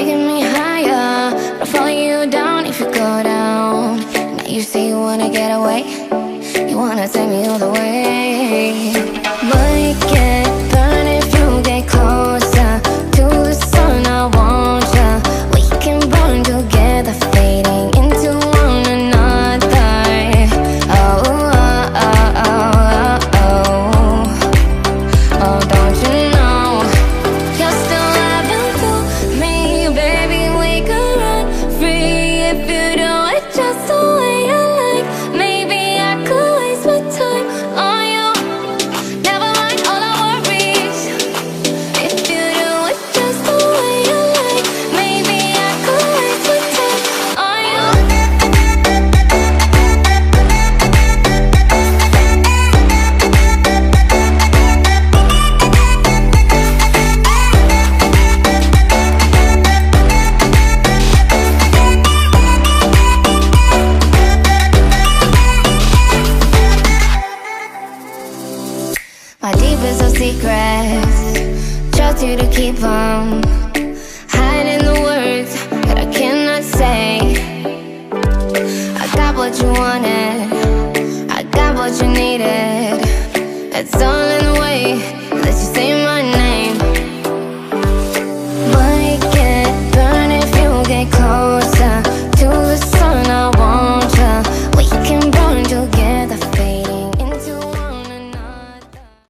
taking me higher, but I'll follow you down if you go down. Now you say you wanna get away, you wanna take me all the way. Might get burned if you get closer to the sun. I want ya. We can burn together, fading into one another. Oh, oh, oh, oh, oh, oh, don't you know you're still loving to me, baby? We could run free if you do it just the way I like. Maybe I could waste my time on you. Never mind all our worries. If you do it just the way I like, maybe I could waste my time on you. My deepest of secrets, trust you to keep them, hiding the words that I cannot say. I got what you wanted,